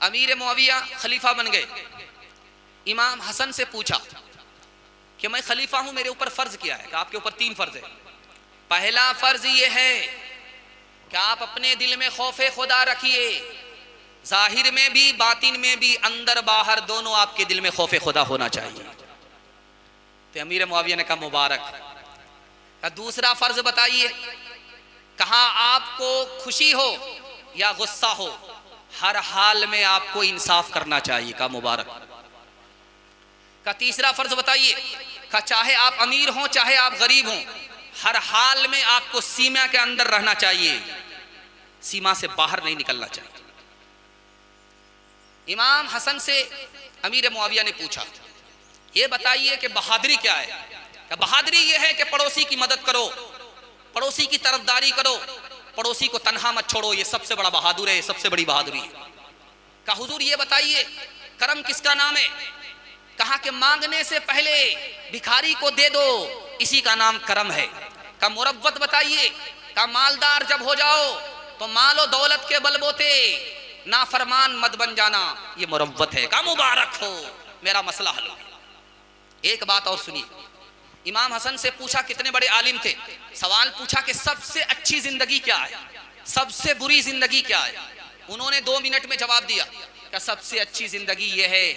अमीर मुआविया खलीफा बन गए। इमाम हसन से पूछा कि मैं खलीफा हूं, मेरे ऊपर फर्ज क्या है? कि आपके ऊपर 3 फर्ज है। पहला फर्ज ये है कि आप अपने दिल में खौफे खुदा रखिए, जाहिर में भी बातिन में भी, अंदर बाहर दोनों आपके दिल में खौफे खुदा होना चाहिए। तो अमीर मुआविया ने कहा मुबारक। का दूसरा फर्ज बताइए। कहा आपको खुशी हो या गुस्सा हो, हर हाल में आपको इंसाफ करना चाहिए। का मुबारक। का तीसरा फर्ज बताइए। का चाहे आप अमीर हो चाहे आप गरीब हो, हर हाल में आपको सीमा के अंदर रहना चाहिए, सीमा से बाहर नहीं निकलना चाहिए। इमाम हसन से अमीर मुआविया ने पूछा ये बताइए कि बहादुरी क्या है? कि बहादुरी ये है कि पड़ोसी की मदद करो, पड़ोसी की तरफदारी करो, पड़ोसी को तन्हा मत छोड़ो, ये सबसे बड़ा बहादुर है, ये सबसे बड़ी बहादुरी है। कहा हुजूर ये बताइए करम किसका नाम है? कहा कि मांगने से पहले भिखारी को दे दो, इसी का नाम करम है। का मुरव्वत बताइए। का मालदार जब हो जाओ तो मालो दौलत के बलबोते नाफरमान मत बन जाना, ये मुरव्वत है। का मुबारक हो, मेरा मसला हल हो। एक बात और सुनिए। इमाम हसन से पूछा, कितने बड़े आलिम थे, सवाल पूछा कि सबसे अच्छी जिंदगी क्या है, सबसे बुरी जिंदगी क्या है? उन्होंने 2 मिनट में जवाब दिया कि सबसे अच्छी जिंदगी यह है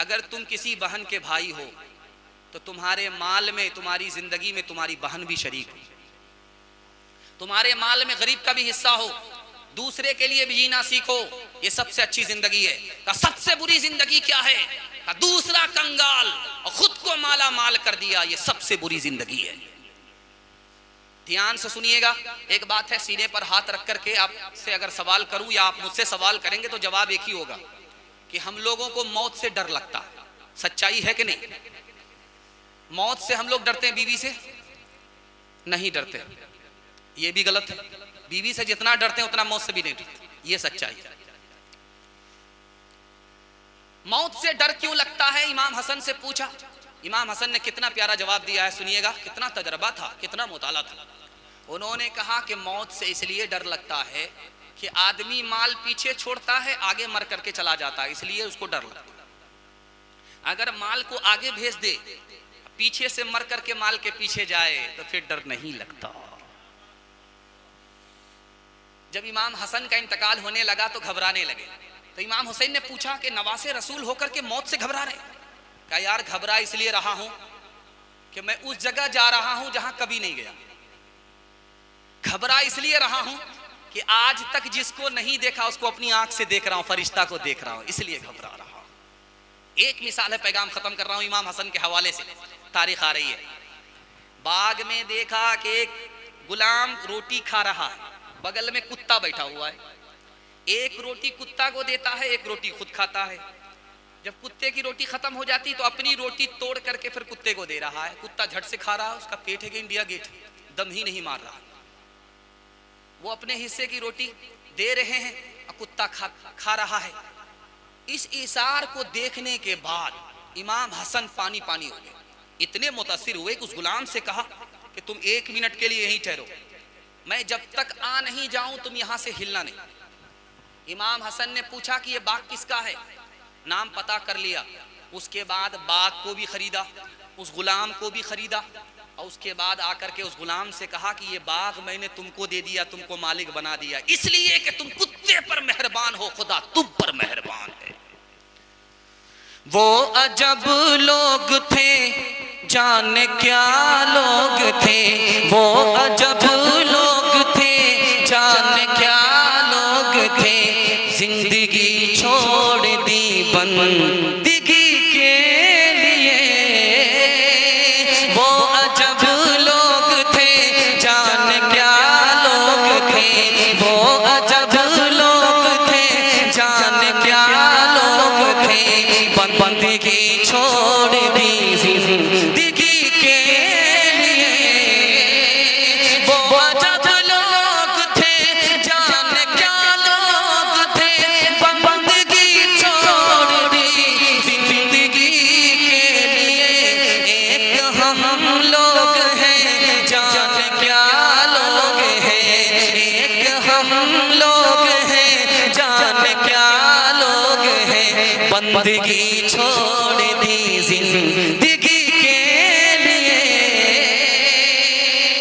अगर तुम किसी बहन के भाई हो तो तुम्हारे माल में, तुम्हारी जिंदगी में तुम्हारी बहन भी शरीक हो, तुम्हारे माल में गरीब का भी हिस्सा हो, दूसरे के लिए भी जीना सीखो, ये सबसे अच्छी जिंदगी है। का सबसे बुरी जिंदगी क्या है? का दूसरा कंगाल और खुद को माला माल कर दिया, ये सबसे बुरी जिंदगी है। ध्यान से सुनिएगा। एक बात है, सीने पर हाथ रख करके आपसे अगर सवाल करूं या आप मुझसे सवाल करेंगे तो जवाब एक ही होगा कि हम लोगों को मौत से डर लगता है। सच्चाई है कि नहीं? मौत से हम लोग डरते हैं, बीवी से नहीं डरते, ये भी गलत है। बीवी से जितना डरते हैं उतना मौत से भी नहीं डरते, ये सच्चाई है। मौत से डर क्यों लगता है? इमाम हसन से पूछा। इमाम हसन ने कितना प्यारा जवाब दिया है, सुनिएगा। कितना तजर्बा था, कितना मुताला था। उन्होंने कहा कि मौत से इसलिए डर लगता है कि आदमी माल पीछे छोड़ता है, आगे मर करके चला जाता है, इसलिए उसको डर लगता है। अगर माल को आगे भेज दे, पीछे से मर करके माल के पीछे जाए तो फिर डर नहीं लगता। जब इमाम हसन का इंतकाल होने लगा तो घबराने लगे। तो इमाम हुसैन ने पूछा कि नवासे रसूल होकर के मौत से घबरा रहे? कहा यार घबरा इसलिए रहा हूं कि मैं उस जगह जा रहा हूं जहां कभी नहीं गया। घबरा इसलिए रहा हूं कि आज तक जिसको नहीं देखा उसको अपनी आंख से देख रहा हूं, फरिश्ता को देख रहा हूं, इसलिए घबरा रहा हूं। एक मिसाल है, पैगाम खत्म कर रहा हूं इमाम हसन के हवाले से। तारीख आ रही है, बाग में देखा कि एक गुलाम रोटी खा रहा है, बगल में कुत्ता बैठा हुआ है। एक रोटी कुत्ता को देता है, एक रोटी खुद खाता है। जब कुत्ते की रोटी खत्म हो जाती तो अपनी रोटी तोड़ करके फिर कुत्ते को दे रहा है। कुत्ता झट से खा रहा है, उसका पेट है कि इंडिया गेट, दम ही नहीं मार रहा। वो अपने हिस्से की रोटी दे रहे हैं और कुत्ता खा रहा है। इस इशार को देखने के बाद इमाम हसन पानी पानी हो गए, इतने मुतासिर हुए कि उस गुलाम से कहा कि तुम 1 मिनट के लिए यहीं ठहरो, मैं जब तक आ नहीं जाऊं तुम यहां से हिलना नहीं। इमाम हसन ने पूछा कि ये बाग किसका है? नाम पता कर लिया। उसके बाद बाग को भी खरीदा, उस गुलाम को भी खरीदा, और उसके बाद आकर के उस गुलाम से कहा कि ये बाग मैंने तुमको दे दिया, तुमको मालिक बना दिया, इसलिए कि तुम कुत्ते पर मेहरबान हो, खुदा तुम पर मेहरबान है। वो अजब लोग थे, जाने क्या लोग थे, वो अजब लोग थे, जाने क्या लोग थे, जिंदगी छोड़ दी बंदगी के लिए। वो अजब लोग थे, जाने क्या लोग थे, वो अजब लोग थे, जाने क्या लोग थे, बंदगी छोड़ दी जिंदगी के लिए। वो अजब लोग थे, जाने क्या लोग थे, बंदगी छोड़ दी बंदगी छोड़ दी,